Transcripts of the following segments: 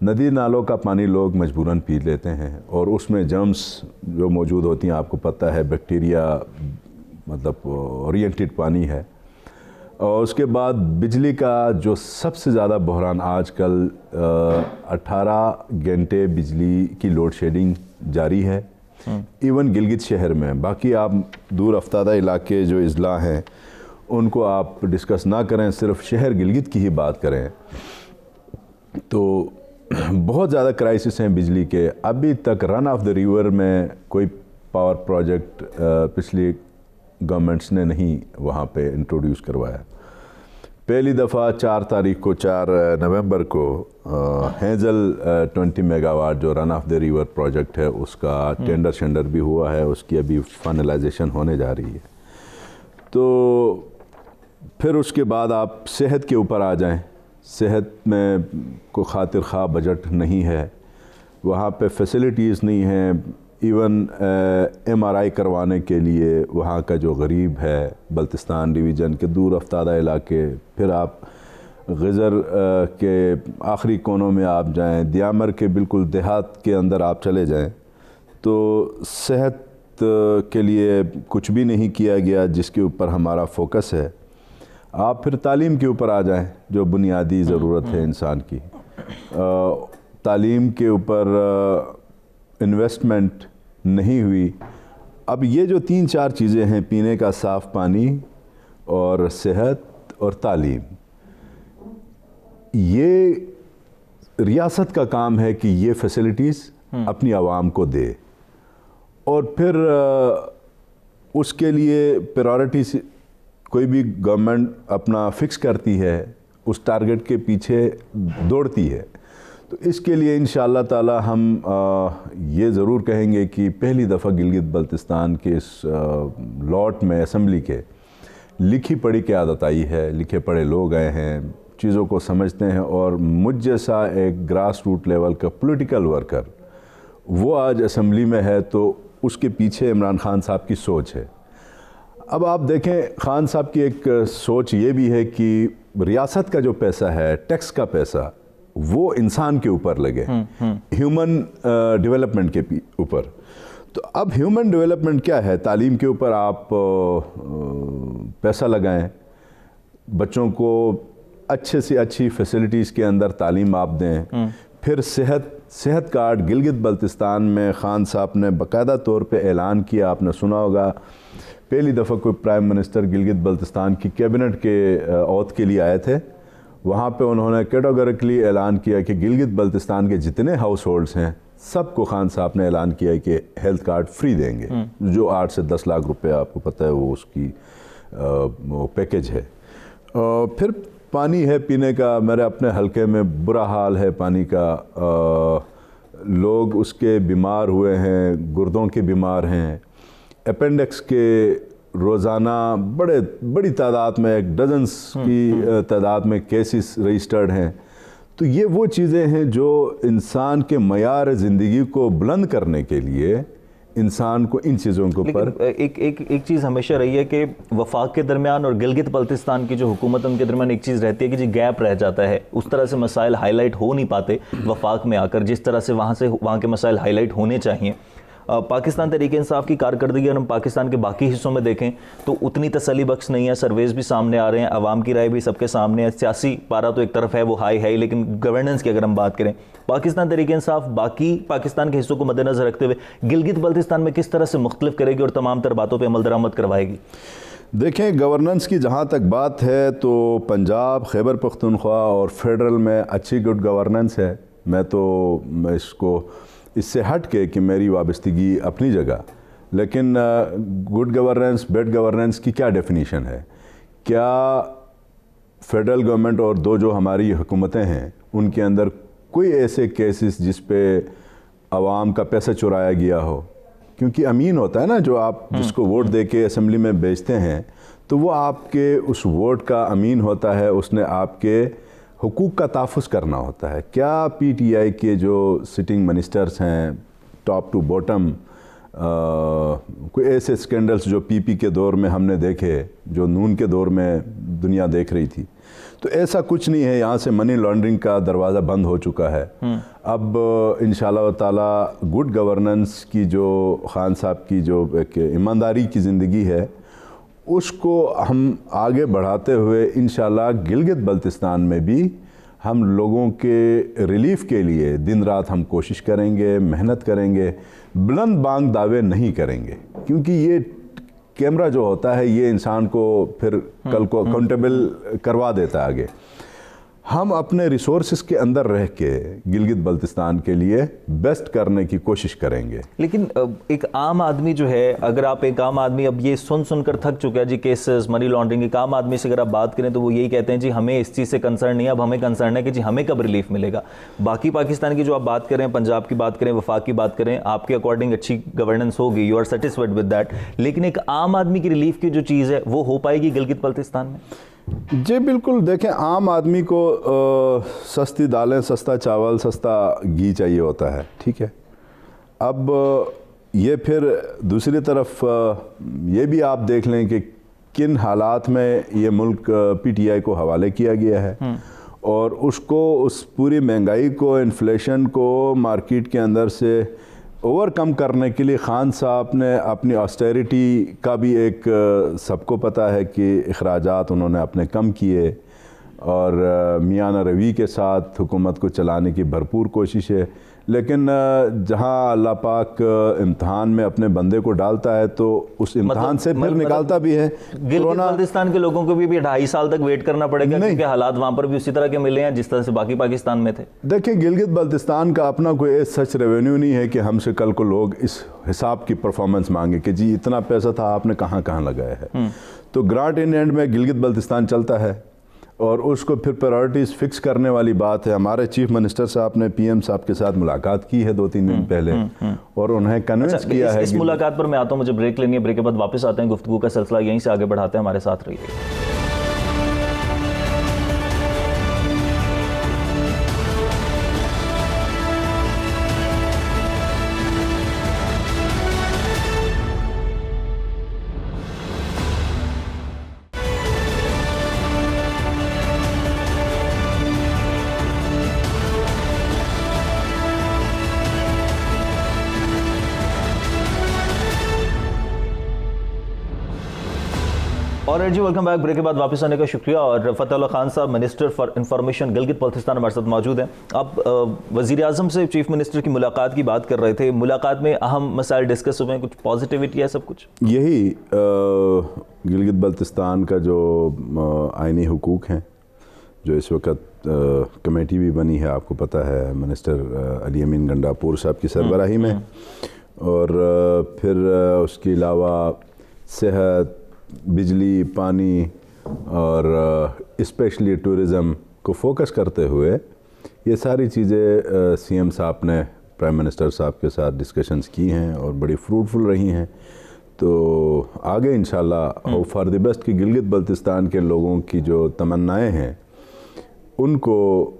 ندی نالوں کا پانی لوگ مجبوراً پی لیتے ہیں اور اس میں جرمز جو موجود ہوتی ہیں آپ کو پتہ ہے، بیکٹیریا مطلب اورینٹڈ پانی ہے. اور اس کے بعد بجلی کا جو سب سے زیادہ بحران آج کل 18 گھنٹے بجلی کی لوڈ شیڈنگ جاری ہے ایون گلگت شہر میں. باقی آپ دور افتادہ علاقے جو اضلاع ہیں ان کو آپ ڈسکس نہ کریں، صرف شہر گلگت کی ہی بات کریں تو بہت زیادہ کرائسس ہیں بجلی کے. ابھی تک رن آف دا ریور میں کوئی پاور پروجیکٹ پچھلی گورنمنٹس نے نہیں وہاں پہ انٹروڈیوس کروایا. پہلی دفعہ 4 نومبر کو ہینزل 20 میگا واٹ جو رن آف دا ریور پروجیکٹ ہے اس کا ٹینڈر شینڈر بھی ہوا ہے، اس کی ابھی فائنلائزیشن ہونے جا رہی ہے. تو پھر اس کے بعد آپ صحت کے اوپر آ جائیں. صحت میں کوئی خاطر خواہ بجٹ نہیں ہے، وہاں پہ فیسلٹیز نہیں ہیں. ایون MRI کروانے کے لیے وہاں کا جو غریب ہے بلتستان ڈویژن کے دور افتادہ علاقے، پھر آپ غزر کے آخری کونوں میں آپ جائیں، دیامر کے بالکل دیہات کے اندر آپ چلے جائیں تو صحت کے لیے کچھ بھی نہیں کیا گیا جس کے اوپر ہمارا فوکس ہے. آپ پھر تعلیم کے اوپر آ جائیں جو بنیادی ضرورت ہے انسان کی. تعلیم کے اوپر انویسٹمنٹ نہیں ہوئی. اب یہ جو 3-4 چیزیں ہیں، پینے کا صاف پانی اور صحت اور تعلیم، یہ ریاست کا کام ہے کہ یہ فیسلٹیز اپنی عوام کو دے اور پھر اس کے لیے پرائورٹیز کوئی بھی گورنمنٹ اپنا فکس کرتی ہے، اس ٹارگٹ کے پیچھے دوڑتی ہے. تو اس کے لیے انشاءاللہ تعالی ہم یہ ضرور کہیں گے کہ پہلی دفعہ گلگت بلتستان کے اس لاٹ میں اسمبلی کے لکھی پڑھی قیادت آئی ہے. لکھے پڑھے لوگ آئے ہیں، چیزوں کو سمجھتے ہیں اور مجھ جیسا ایک گراس روٹ لیول کا پولیٹیکل ورکر وہ آج اسمبلی میں ہے تو اس کے پیچھے عمران خان صاحب کی سوچ ہے. اب آپ دیکھیں خان صاحب کی ایک سوچ یہ بھی ہے کہ ریاست کا جو پیسہ ہے، ٹیکس کا پیسہ، وہ انسان کے اوپر لگے، ہیومن ڈیولپمنٹ کے اوپر. تو اب ہیومن ڈیولپمنٹ کیا ہے؟ تعلیم کے اوپر آپ پیسہ لگائیں، بچوں کو اچھے سے اچھی فیسلٹیز کے اندر تعلیم آپ دیں. پھر صحت کارڈ گلگت بلتستان میں خان صاحب نے باقاعدہ طور پہ اعلان کیا، آپ نے سنا ہوگا پہلی دفعہ کوئی پرائم منسٹر گلگت بلتستان کی کیبنٹ کے عہد کے لیے آئے تھے. وہاں پہ انہوں نے کیٹاگوریکلی اعلان کیا کہ گلگت بلتستان کے جتنے ہاؤس ہولڈز ہیں سب کو خان صاحب نے اعلان کیا کہ ہیلتھ کارڈ فری دیں گے، جو 8 سے 10 لاکھ روپے آپ کو پتہ ہے وہ اس کی وہ پیکج ہے. پھر پانی ہے پینے کا، میرے اپنے حلقے میں برا حال ہے پانی کا. لوگ اس کے بیمار ہوئے ہیں، گردوں کے بیمار ہیں، اپینڈکس کے روزانہ بڑی تعداد میں 1 ڈزنس کی تعداد میں کیسز رجسٹرڈ ہیں. تو یہ وہ چیزیں ہیں جو انسان کے معیار زندگی کو بلند کرنے کے لیے انسان کو ان چیزوں کے اوپر ایک چیز ہمیشہ رہی ہے کہ وفاق کے درمیان اور گلگت بلتستان کی جو حکومت ان کے درمیان ایک چیز رہتی ہے کہ جی گیپ رہ جاتا ہے، اس طرح سے مسائل ہائی لائٹ ہو نہیں پاتے وفاق میں آ کر جس طرح سے وہاں کے مسائل ہائی لائٹ ہونے چاہیے. پاکستان تحریک انصاف کی کارکردگی اور ہم پاکستان کے باقی حصوں میں دیکھیں تو اتنی تسلی بخش نہیں ہے. سرویز بھی سامنے آ رہے ہیں، عوام کی رائے بھی سب کے سامنے ہے. سیاسی پارہ تو ایک طرف ہے وہ ہائی ہے، لیکن گورننس کی اگر ہم بات کریں پاکستان تحریک انصاف باقی پاکستان کے حصوں کو مد نظر رکھتے ہوئے گلگت بلتستان میں کس طرح سے مختلف کرے گی اور تمام تر باتوں پہ عمل درآمد کروائے گی؟ دیکھیں گورننس کی جہاں تک بات ہے تو پنجاب، خیبر پختونخوا اور فیڈرل میں اچھی گڈ گورننس ہے. میں اس سے ہٹ کے کہ میری وابستگی اپنی جگہ، لیکن گڈ گورننس بیڈ گورننس کی کیا ڈیفینیشن ہے؟ کیا فیڈرل گورنمنٹ اور 2 جو ہماری حکومتیں ہیں ان کے اندر کوئی ایسے کیسز جس پہ عوام کا پیسہ چرایا گیا ہو؟ کیونکہ امین ہوتا ہے نا، جو آپ جس کو ووٹ دے کے اسمبلی میں بھیجتے ہیں تو وہ آپ کے اس ووٹ کا امین ہوتا ہے، اس نے آپ کے حقوق کا تحفظ کرنا ہوتا ہے. کیا پی ٹی آئی کے جو سٹنگ منسٹرز ہیں ٹاپ ٹو باٹم کوئی ایسے سکینڈلز جو پی پی کے دور میں ہم نے دیکھے، جو نون کے دور میں دنیا دیکھ رہی تھی، تو ایسا کچھ نہیں ہے، یہاں سے منی لانڈرنگ کا دروازہ بند ہو چکا ہے۔ اب انشاءاللہ تعالی گڈ گورننس کی جو خان صاحب کی جو ایک ایمانداری کی زندگی ہے اس کو ہم آگے بڑھاتے ہوئے انشاءاللہ گلگت بلتستان میں بھی ہم لوگوں کے ریلیف کے لیے دن رات ہم کوشش کریں گے، محنت کریں گے، بلند بانگ دعوے نہیں کریں گے، کیونکہ یہ کیمرہ جو ہوتا ہے یہ انسان کو پھر کل کو اکاؤنٹیبل کروا دیتا ہے آگے۔ ہم اپنے ریسورسز کے اندر رہ کے گلگت بلتستان کے لیے بیسٹ کرنے کی کوشش کریں گے۔ لیکن ایک عام آدمی جو ہے، اگر آپ ایک عام آدمی اب یہ سن کر تھک چکا ہے جی کیسز منی لانڈرنگ، ایک عام آدمی سے اگر آپ بات کریں تو وہ یہی کہتے ہیں جی ہمیں اس چیز سے کنسرن نہیں ہے، اب ہمیں کنسرن ہے کہ جی ہمیں کب ریلیف ملے گا۔ باقی پاکستان کی جو آپ بات کریں، پنجاب کی بات کریں، وفاق کی بات کریں، آپ کے اکارڈنگ اچھی گورننس ہوگی، you are satisfied with that, لیکن ایک عام آدمی کی ریلیف کی جو چیز ہے وہ ہو پائے گی گلگت بلتستان میں؟ جی بالکل، دیکھیں عام آدمی کو سستی دالیں، سستا چاول، سستا گھی چاہیے ہوتا ہے، ٹھیک ہے۔ اب یہ پھر دوسری طرف یہ بھی آپ دیکھ لیں کہ کن حالات میں یہ ملک پی ٹی آئی کو حوالے کیا گیا ہے، اور اس کو اس پوری مہنگائی کو، انفلیشن کو مارکیٹ کے اندر سے اوور کم کرنے کے لیے خان صاحب نے اپنی آسٹیریٹی کا بھی ایک سب کو پتہ ہے کہ اخراجات انہوں نے اپنے کم کیے، اور میانہ روی کے ساتھ حکومت کو چلانے کی بھرپور کوشش ہے، لیکن جہاں اللہ پاک امتحان میں اپنے بندے کو ڈالتا ہے تو اس امتحان سے پھر نکالتا بھی ہے۔ گلگت بلتستان کے لوگوں کو بھی 2.5 سال تک ویٹ کرنا پڑے گا کیونکہ حالات وہاں پر بھی اسی طرح کے ملے ہیں جس طرح سے باقی پاکستان میں تھے۔ دیکھیں گلگت بلتستان کا اپنا کوئی سچ ریونیو نہیں ہے کہ ہم سے کل کو لوگ اس حساب کی پرفارمنس مانگے کہ جی اتنا پیسہ تھا آپ نے کہاں کہاں لگایا ہے۔ تو گرانٹ ان اینڈ میں گلگت بلتستان چلتا ہے، اور اس کو پھر پرائرٹیز فکس کرنے والی بات ہے۔ ہمارے چیف منسٹر صاحب نے پی ایم صاحب کے ساتھ ملاقات کی ہے 2-3 دن پہلے، اور انہیں کنونس کیا ہے۔ اس ملاقات پر میں آتا ہوں، مجھے بریک لینی ہے، بریک کے بعد واپس آتے ہیں، گفتگو کا سلسلہ یہیں سے آگے بڑھاتے ہیں، ہمارے ساتھ رہیے۔ اور جی ویلکم بیک، بریک کے بعد واپس آنے کا شکریہ۔ اور فتح اللہ خان صاحب، minister for information Gilgit Baltistan, ہمارے ساتھ موجود ہیں۔ اب وزیر اعظم سے چیف منسٹر کی ملاقات کی بات کر رہے تھے، ملاقات میں اہم مسائل ڈسکس ہوئے ہیں، کچھ پازیٹیوٹی ہے سب کچھ؟ یہی گلگت بلتستان کا جو آئینی حقوق ہیں، جو اس وقت کمیٹی بھی بنی ہے، آپ کو پتہ ہے منسٹر علی امین گنڈاپور صاحب کی سربراہی میں، اور پھر اس کے علاوہ صحت، بجلی، پانی اور اسپیشلی ٹورزم کو فوکس کرتے ہوئے یہ ساری چیزیں سی ایم صاحب نے پرائم منسٹر صاحب کے ساتھ ڈسکشنز کی ہیں اور بڑی فروٹفل رہی ہیں۔ تو آگے انشاءاللہ ہوپ فار دی بیسٹ کہ گلگت بلتستان کے لوگوں کی جو تمنائیں ہیں ان کو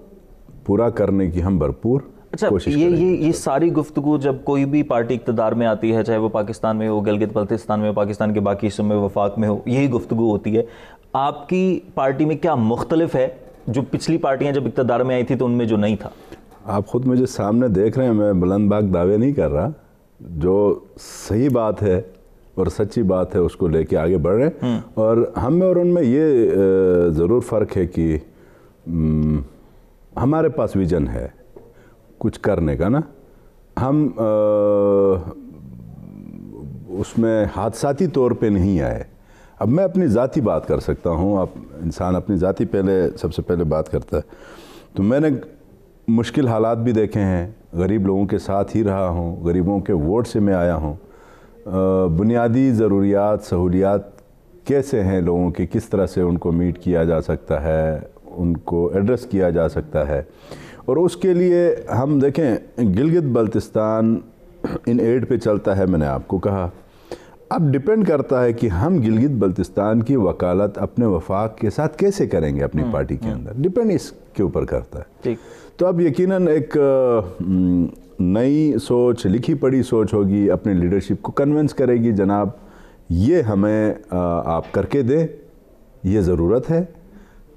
پورا کرنے کی ہم بھرپور کوشش کریں گے۔ یہ ساری گفتگو جب کوئی بھی پارٹی اقتدار میں آتی ہے، چاہے وہ پاکستان میں ہو، گلگت بلتستان میں ہو، پاکستان کے باقی حصوں میں، وفاق میں ہو، یہی گفتگو ہوتی ہے۔ آپ کی پارٹی میں کیا مختلف ہے جو پچھلی پارٹیاں جب اقتدار میں آئی تھی تو ان میں جو نہیں تھا؟ آپ خود مجھے سامنے دیکھ رہے ہیں، میں بلند باغ دعوے نہیں کر رہا، جو صحیح بات ہے اور سچی بات ہے اس کو لے کے آگے بڑھ رہے ہیں۔ اور ہم میں اور ان میں یہ ضرور فرق ہے کہ ہمارے پاس ویژن ہے کچھ کرنے کا نا، ہم اس میں حادثاتی طور پہ نہیں آئے۔ اب میں اپنی ذاتی بات کر سکتا ہوں، اب انسان اپنی ذاتی سب سے پہلے بات کرتا ہے، تو میں نے مشکل حالات بھی دیکھے ہیں، غریب لوگوں کے ساتھ ہی رہا ہوں، غریبوں کے ووٹ سے میں آیا ہوں۔ بنیادی ضروریات، سہولیات کیسے ہیں لوگوں کی، کس طرح سے ان کو میٹ کیا جا سکتا ہے، ان کو ایڈریس کیا جا سکتا ہے، اور اس کے لیے ہم دیکھیں گلگت بلتستان ان ایڈ پہ چلتا ہے، میں نے آپ کو کہا۔ اب ڈیپینڈ کرتا ہے کہ ہم گلگت بلتستان کی وکالت اپنے وفاق کے ساتھ کیسے کریں گے اپنی پارٹی کے اندر، ڈیپینڈ اس کے اوپر کرتا ہے۔ تو اب یقیناً ایک نئی سوچ، لکھی پڑھی سوچ ہوگی، اپنی لیڈرشپ کو کنونس کرے گی جناب یہ ہمیں آپ کر کے دیں، یہ ضرورت ہے،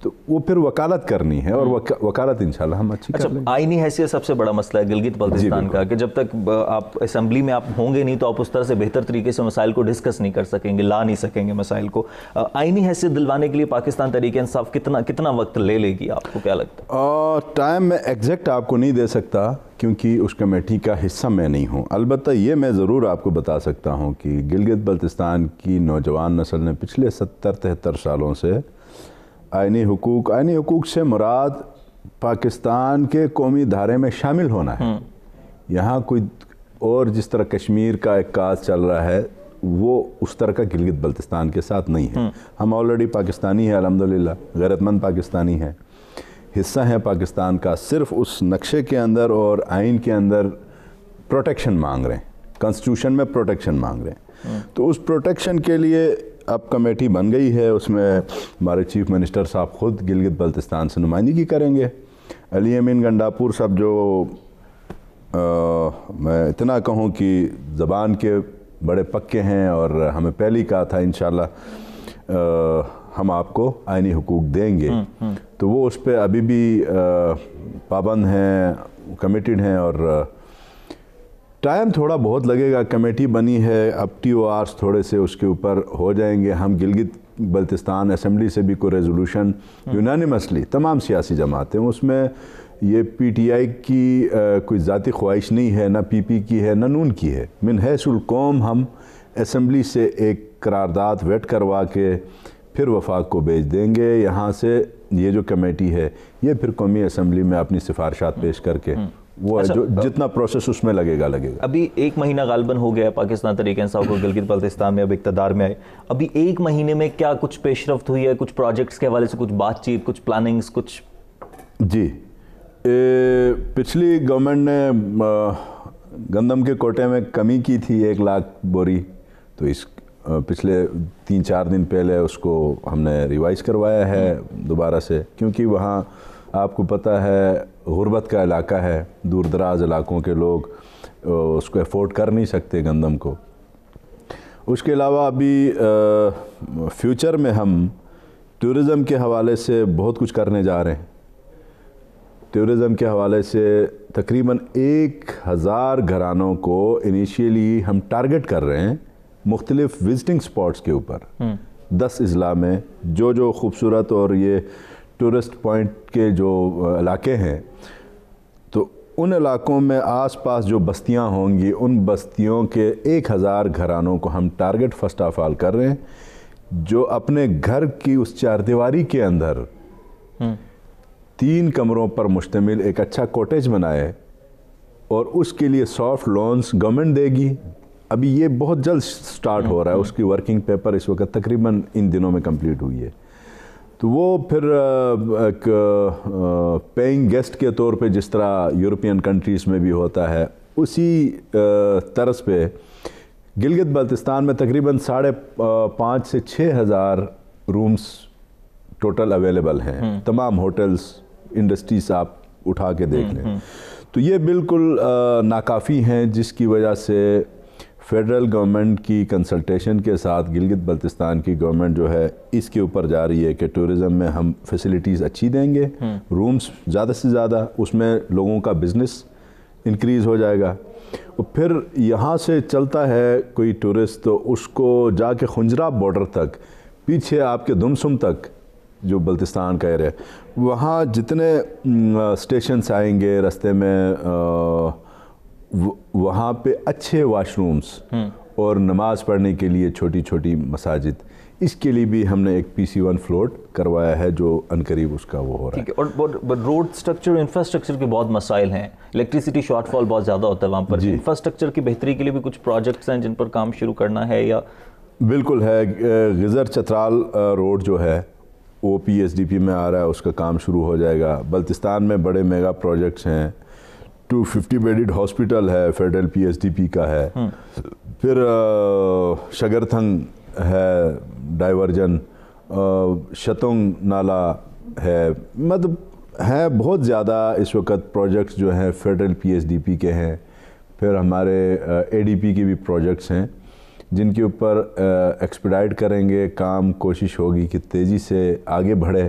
تو وہ پھر وکالت کرنی ہے اور وکالت انشاءاللہ ہم اچھی کر لیں گے۔ آئینی حیثیت سب سے بڑا مسئلہ ہے گلگت بلتستان کا کہ جب تک آپ اسمبلی میں آپ ہوں گے نہیں تو آپ اس طرح سے بہتر طریقے سے مسائل کو ڈسکس نہیں کر سکیں گے، لا نہیں سکیں گے مسائل کو۔ آئینی حیثیت دلوانے کے لیے پاکستان تحریک انصاف کتنا وقت لے لے گی، آپ کو کیا لگتا ہے؟ ٹائم میں ایگزیکٹ آپ کو نہیں دے سکتا کیونکہ اس کمیٹی کا حصہ میں نہیں ہوں، البتہ یہ میں ضرور آپ کو بتا سکتا ہوں کہ گلگت بلتستان کی نوجوان نسل نے پچھلے 70-73 سالوں سے آئینی حقوق سے مراد پاکستان کے قومی دھارے میں شامل ہونا ہے۔ یہاں کوئی اور جس طرح کشمیر کا ایک کاز چل رہا ہے وہ اس طرح کا گلگت بلتستان کے ساتھ نہیں ہے۔ ہم آلریڈی پاکستانی ہیں، الحمدللہ غیرت مند پاکستانی ہیں، حصہ ہیں پاکستان کا، صرف اس نقشے کے اندر اور آئین کے اندر پروٹیکشن مانگ رہے ہیں، کانسٹیٹیوشن میں پروٹیکشن مانگ رہے ہیں۔ تو اس پروٹیکشن کے لیے اب کمیٹی بن گئی ہے، اس میں ہمارے چیف منسٹر صاحب خود گلگت بلتستان سے نمائندگی کریں گے۔ علی امین گنڈاپور صاحب جو میں اتنا کہوں کہ زبان کے بڑے پکے ہیں اور ہمیں پہلے کہا تھا انشاءاللہ ہم آپ کو آئینی حقوق دیں گے، تو وہ اس پہ ابھی بھی پابند ہیں، کمیٹڈ ہیں، اور ٹائم تھوڑا بہت لگے گا۔ کمیٹی بنی ہے، اب TORs تھوڑے سے اس کے اوپر ہو جائیں گے۔ ہم گلگت بلتستان اسمبلی سے بھی کوئی ریزولوشن یونانیمسلی تمام سیاسی جماعتیں، اس میں یہ PTI کی کوئی ذاتی خواہش نہیں ہے، نہ PP کی ہے، نہ نون کی ہے۔ من حیث القوم ہم اسمبلی سے ایک قرارداد ویٹ کروا کے پھر وفاق کو بھیج دیں گے۔ یہاں سے یہ جو کمیٹی ہے یہ پھر قومی اسمبلی میں اپنی سفارشات پیش کر کے وہ جو جتنا پروسیس اس میں لگے گا۔ ابھی 1 مہینہ غالباً ہو گیا پاکستان تحریک انصاف کو گلگت بلتستان میں اب اقتدار میں آئے، ابھی 1 مہینے میں کیا کچھ پیش رفت ہوئی ہے؟ کچھ پروجیکٹس کے حوالے سے کچھ بات چیت، کچھ پلاننگز، کچھ؟ جی، پچھلی گورنمنٹ نے گندم کے کوٹے میں کمی کی تھی 1 لاکھ بوری، تو اس پچھلے 3-4 دن پہلے اس کو ہم نے ریوائز کروایا ہے دوبارہ سے، کیونکہ وہاں آپ کو پتہ ہے غربت کا علاقہ ہے، دور دراز علاقوں کے لوگ اس کو افورڈ کر نہیں سکتے گندم کو۔ اس کے علاوہ ابھی فیوچر میں ہم ٹورزم کے حوالے سے بہت کچھ کرنے جا رہے ہیں۔ ٹورزم کے حوالے سے تقریباً 1000 گھرانوں کو انیشیلی ہم ٹارگٹ کر رہے ہیں مختلف وزٹنگ سپاٹس کے اوپر 10 اضلاع میں، جو خوبصورت اور یہ ٹورسٹ پوائنٹ کے جو علاقے ہیں، تو ان علاقوں میں آس پاس جو بستیاں ہوں گی ان بستیوں کے 1000 گھرانوں کو ہم ٹارگٹ فرسٹ آف آل کر رہے ہیں، جو اپنے گھر کی اس 4 دیواری کے اندر 3 کمروں پر مشتمل ایک اچھا کوٹیج بنائے، اور اس کے لیے سافٹ لونز گورنمنٹ دے گی۔ ابھی یہ بہت جلد سٹارٹ ہو رہا ہے، اس کی ورکنگ پیپر اس وقت تقریباً ان دنوں میں کمپلیٹ ہوئی ہے۔ تو وہ پھر ایک پیئنگ گیسٹ کے طور پہ جس طرح یورپین کنٹریز میں بھی ہوتا ہے، اسی طرز پہ گلگت بلتستان میں تقریباً 5,500 سے 6,000 رومز ٹوٹل اویلیبل ہیں۔ تمام ہوٹلز، انڈسٹریز آپ اٹھا کے دیکھ لیں، تو یہ بالکل ناکافی ہیں، جس کی وجہ سے فیڈرل گورنمنٹ کی کنسلٹیشن کے ساتھ گلگت بلتستان کی گورنمنٹ جو ہے اس کے اوپر جا رہی ہے کہ ٹورزم میں ہم فیسلٹیز اچھی دیں گے، رومز زیادہ سے زیادہ، اس میں لوگوں کا بزنس انکریز ہو جائے گا۔ اور پھر یہاں سے چلتا ہے کوئی ٹورسٹ تو اس کو جا کے خنجراب بارڈر تک، پیچھے آپ کے دمسم تک جو بلتستان کا ایریا، وہاں جتنے اسٹیشنس آئیں گے رستے میں، وہاں پہ اچھے واش رومز اور نماز پڑھنے کے لیے چھوٹی چھوٹی مساجد، اس کے لیے بھی ہم نے ایک PC1 فلوٹ کروایا ہے جو عنقریب اس کا وہ ہو رہا ہے۔ اور روڈ سٹرکچر، انفراسٹرکچر کے بہت مسائل ہیں، الیکٹریسٹی شارٹ فال بہت زیادہ ہوتا ہے وہاں پر۔ انفراسٹرکچر کی بہتری کے لیے بھی کچھ پروجیکٹس ہیں جن پر کام شروع کرنا ہے یا؟ بالکل ہے، غزر چترال روڈ جو ہے وہ PSDP میں آ رہا ہے، اس کا کام شروع ہو جائے گا۔ بلتستان میں بڑے میگا پروجیکٹس ہیں، 250 بیڈڈ ہاسپٹل ہے، فیڈرل PSDP کا ہے، پھر شگرتھنگ ہے ڈائیورجن، شتنگ نالا ہے، مطلب ہے بہت زیادہ اس وقت پروجیکٹس جو ہیں فیڈرل PSDP کے ہیں۔ پھر ہمارے ADP کی بھی پروجیکٹس ہیں جن کے اوپر ایکسپیڈائٹ کریں گے کام، کوشش ہوگی کہ تیزی سے آگے بڑھے،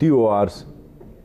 TORs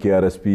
KRSP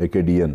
AKDN,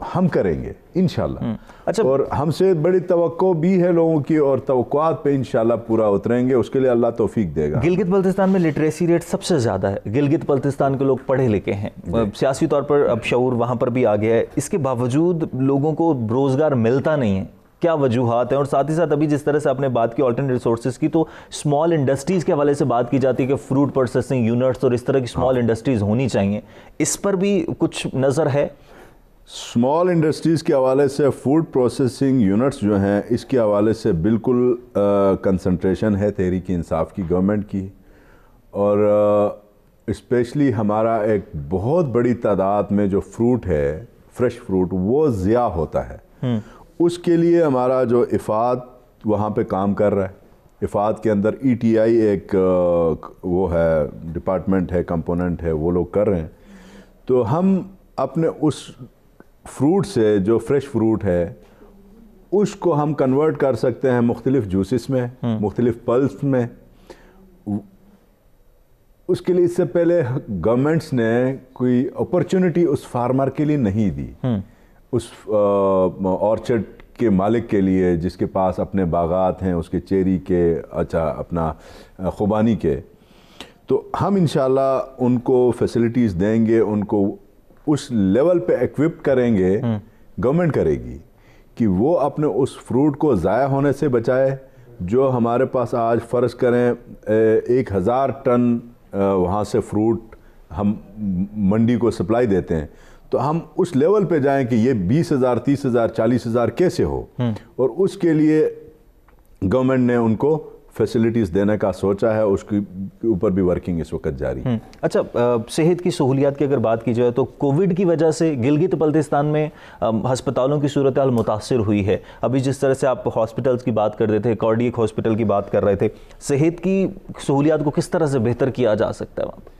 ہم کریں گے انشاءاللہ. اچھا، اور ہم سے بڑی توقع بھی ہے لوگوں کی, اور توقعات پہ انشاءاللہ پورا اتریں گے, اس کے لیے اللہ توفیق دے گا. گلگت بلتستان میں لٹریسی ریٹ سب سے زیادہ ہے. گلگت بلتستان کے لوگ پڑھے لکھے ہیں, سیاسی طور پر اب شعور وہاں پر بھی آ گیا ہے, اس کے باوجود لوگوں کو روزگار ملتا نہیں ہے. کیا وجوہات ہیں؟ اور ساتھ ہی ساتھ ابھی جس طرح سے آپ نے بات کی آلٹرنیٹ ریسورسز کی, تو اسمال انڈسٹریز کے حوالے سے بات کی جاتی ہے کہ فروٹ پروسیسنگ یونٹس اور اس طرح کی اسمال انڈسٹریز ہونی چاہیے. اس پر بھی کچھ نظر ہے؟ اسمال انڈسٹریز کے حوالے سے فوڈ پروسیسنگ یونٹس جو ہیں, اس کے حوالے سے بالکل کنسنٹریشن ہے تحریک انصاف کی گورنمنٹ کی, اور اسپیشلی ہمارا ایک بہت بڑی تعداد میں جو فروٹ ہے, فریش فروٹ, وہ ضیاع ہوتا ہے. اس کے لیے ہمارا جو افاد وہاں پہ کام کر رہا ہے. افاد کے اندر ETI ایک وہ ہے, ڈپارٹمنٹ ہے, کمپوننٹ ہے, وہ لوگ کر رہے ہیں. تو ہم اپنے اس فروٹ سے, جو فریش فروٹ ہے, اس کو ہم کنورٹ کر سکتے ہیں مختلف جوسز میں, مختلف پلس میں. اس کے لیے اس سے پہلے گورنمنٹس نے کوئی اپرچونٹی اس فارمر کے لیے نہیں دی, اس آرچرڈ کے مالک کے لیے جس کے پاس اپنے باغات ہیں, اس کے چیری کے, اپنا خوبانی کے. تو ہم انشاءاللہ ان کو فیسلٹیز دیں گے, ان کو اس لیول پہ ایکوپڈ کریں گے, گورنمنٹ کرے گی کہ وہ اپنے اس فروٹ کو ضائع ہونے سے بچائے. جو ہمارے پاس آج فرض کریں 1000 ٹن وہاں سے فروٹ ہم منڈی کو سپلائی دیتے ہیں, تو ہم اس لیول پہ جائیں کہ یہ 20,000 30,000 40,000 کیسے ہو. اور اس کے لیے گورنمنٹ نے ان کو فیسلٹیز دینے کا سوچا ہے, اس کے اوپر بھی ورکنگ اس وقت جاری ہے. اچھا, صحت کی سہولیات کی اگر بات کی جائے تو کووڈ کی وجہ سے گلگت بلتستان میں ہسپتالوں کی صورتحال متاثر ہوئی ہے. ابھی جس طرح سے آپ ہاسپٹلز کی بات کر رہے تھے, کارڈیک ہاسپٹل کی بات کر رہے تھے, صحت کی سہولیات کو کس طرح سے بہتر کیا جا سکتا ہے وہاں پر؟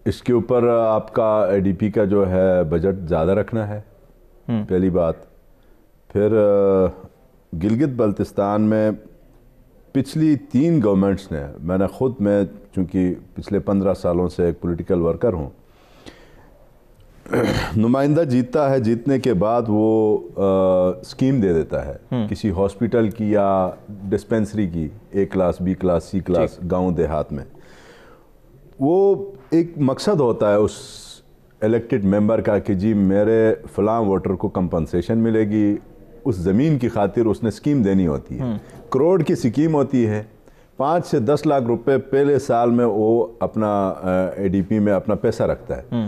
اس کے اوپر آپ کا ADP کا جو ہے بجٹ زیادہ رکھنا ہے, پہلی بات. پھر گلگت بلتستان میں پچھلی 3 گورنمنٹس نے, میں نے خود, میں چونکہ پچھلے 15 سالوں سے ایک پولیٹیکل ورکر ہوں, نمائندہ جیتتا ہے, جیتنے کے بعد وہ اسکیم دے دیتا ہے کسی ہاسپٹل کی یا ڈسپینسری کی, A class B class C class گاؤں دیہات میں. وہ ایک مقصد ہوتا ہے اس الیکٹڈ ممبر کا کہ جی میرے فلاں ووٹر کو کمپنسیشن ملے گی, اس زمین کی خاطر اس نے اسکیم دینی ہوتی ہے. کروڑ کی اسکیم ہوتی ہے, 5 سے 10 لاکھ روپے پہلے سال میں وہ اپنا ADP میں اپنا پیسہ رکھتا ہے.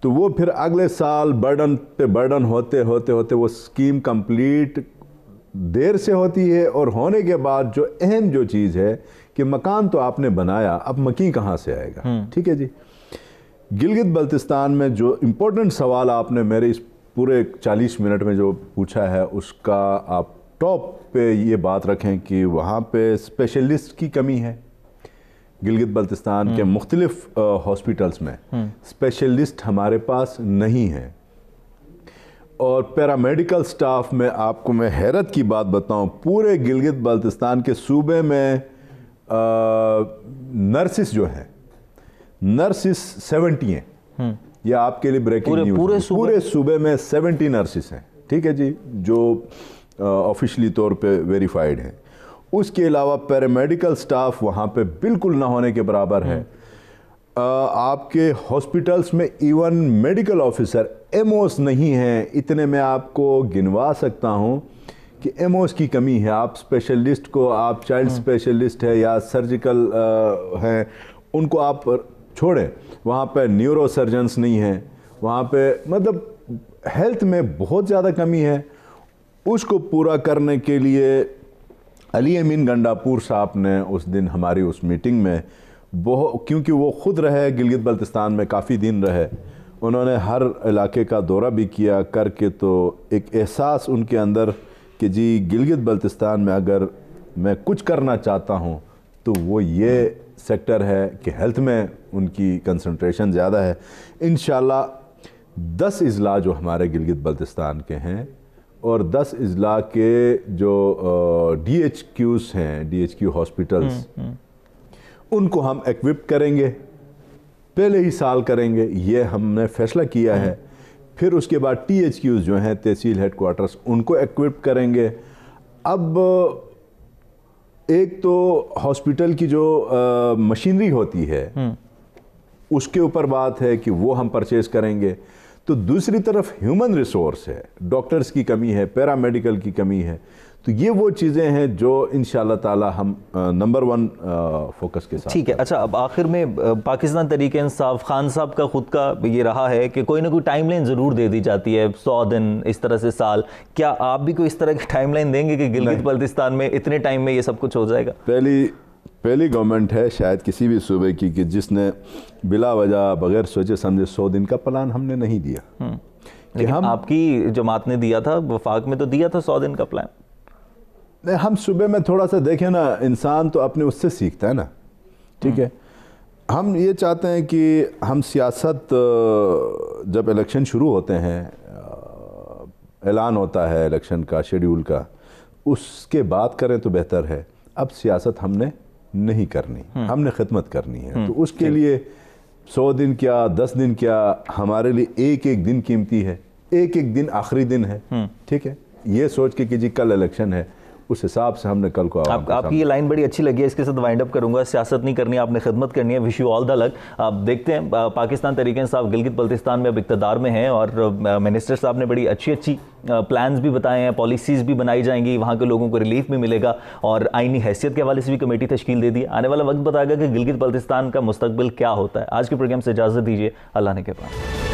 تو وہ پھر اگلے سال برڈن پہ برڈن ہوتے ہوتے ہوتے وہ اسکیم کمپلیٹ دیر سے ہوتی ہے, اور ہونے کے بعد جو اہم جو چیز ہے کہ مکان تو آپ نے بنایا, اب مکین کہاں سے آئے گا. ٹھیک ہے جی. گلگت بلتستان میں جو امپورٹنٹ سوال آپ نے میرے اس پورے 40 منٹ میں جو پوچھا ہے, اس کا آپ ٹاپ پہ یہ بات رکھیں کہ وہاں پہ اسپیشلسٹ کی کمی ہے. گلگت بلتستان کے مختلف ہاسپٹلز میں اسپیشلسٹ ہمارے پاس نہیں ہیں. اور پیرامیڈیکل سٹاف میں آپ کو میں حیرت کی بات بتاؤں, پورے گلگت بلتستان کے صوبے میں نرسز جو ہیں, نرسز 70 ہیں. یہ آپ کے لیے بریکنگ نیوز, پورے صوبے میں 70 نرسز ہیں. ٹھیک ہے جی, جو آفیشلی طور پہ ویریفائڈ ہیں. اس کے علاوہ پیرامیڈیکل سٹاف وہاں پہ بالکل نہ ہونے کے برابر ہے. آپ کے ہاسپٹلز میں ایون میڈیکل آفیسر MOs نہیں ہیں. اتنے میں آپ کو گنوا سکتا ہوں کہ MOs کی کمی ہے. آپ اسپیشلسٹ کو, آپ چائلڈ اسپیشلسٹ ہے یا سرجیکل ہیں, ان کو آپ چھوڑیں. وہاں پہ نیورو سرجنس نہیں ہیں. وہاں پہ مطلب ہیلتھ میں بہت زیادہ کمی ہے. اس کو پورا کرنے کے لیے علی امین گنڈاپور صاحب نے اس دن ہماری اس میٹنگ میں کیونکہ وہ خود رہے گلگت بلتستان میں, کافی دن رہے, انہوں نے ہر علاقے کا دورہ بھی کیا کر کے, تو ایک احساس ان کے اندر کہ جی گلگت بلتستان میں اگر میں کچھ کرنا چاہتا ہوں تو وہ یہ سیکٹر ہے کہ ہیلتھ میں ان کی کنسنٹریشن زیادہ ہے. انشاءاللہ 10 اضلاع جو ہمارے گلگت بلتستان کے ہیں, اور 10 اضلاع کے جو DHQs ہیں, DHQ ہاسپٹلز, ان کو ہم ایکوپ کریں گے, پہلے ہی سال کریں گے. یہ ہم نے فیصلہ کیا ہے. پھر اس کے بعد THQs جو ہیں تحصیل ہیڈ کوارٹرز ان کو ایکوپ کریں گے. اب ایک تو ہاسپٹل کی جو مشینری ہوتی ہے اس کے اوپر بات ہے کہ وہ ہم پرچیز کریں گے. تو دوسری طرف ہیومن ریسورس ہے, ڈاکٹرز کی کمی ہے, پیرامیڈیکل کی کمی ہے. تو یہ وہ چیزیں ہیں جو انشاءاللہ تعالی ہم نمبر 1 فوکس کے ساتھ. ٹھیک ہے. اچھا, اب آخر میں پاکستان تحریک انصاف, خان صاحب کا خود کا یہ رہا ہے کہ کوئی نہ کوئی ٹائم لائن ضرور دے دی جاتی ہے, 100 دن اس طرح سے سال. کیا آپ بھی کوئی اس طرح کی ٹائم لائن دیں گے کہ گلگت بلتستان میں اتنے ٹائم میں یہ سب کچھ ہو جائے گا؟ پہلی گورنمنٹ ہے شاید کسی بھی صوبے کی کہ جس نے بلا وجہ بغیر سوچے سمجھے 100 دن کا پلان ہم نے نہیں دیا. لیکن آپ کی جماعت نے دیا تھا, وفاق میں تو دیا تھا 100 دن کا پلان. ہم صوبے میں تھوڑا سا دیکھیں نا, انسان تو اپنے اس سے سیکھتا ہے نا. ٹھیک ہے, ہم یہ چاہتے ہیں کہ ہم سیاست جب الیکشن شروع ہوتے ہیں, اعلان ہوتا ہے الیکشن کا, شیڈیول کا, اس کے بعد کریں تو بہتر ہے. اب سیاست ہم نے نہیں کرنی, ہم نے خدمت کرنی ہے. تو اس کے لیے 100 دن کیا, 10 دن کیا, ہمارے لیے ایک ایک دن قیمتی ہے, ایک ایک دن آخری دن ہے. ٹھیک ہے, یہ سوچ کے کہ جی کل الیکشن ہے, اس حساب سے ہم نے کل کو آپ کی یہ لائن بڑی اچھی لگی ہے, اس کے ساتھ وائنڈ اپ کروں گا. سیاست نہیں کرنی, آپ نے خدمت کرنی ہے. وش یو آل دا لک. آپ دیکھتے ہیں پاکستان تحریک انصاف گلگت بلتستان میں اب اقتدار میں ہیں, اور منسٹر صاحب نے بڑی اچھی پلانز بھی بتائے ہیں, پالیسیز بھی بنائی جائیں گی, وہاں کے لوگوں کو ریلیف بھی ملے گا, اور آئینی حیثیت کے حوالے سے بھی کمیٹی تشکیل دے دی. آنے والا وقت بتائے گا کہ گلگت بلتستان کا مستقبل کیا ہوتا ہے. آج کے پروگرام سے اجازت دیجیے, اللہ نے کے پاس.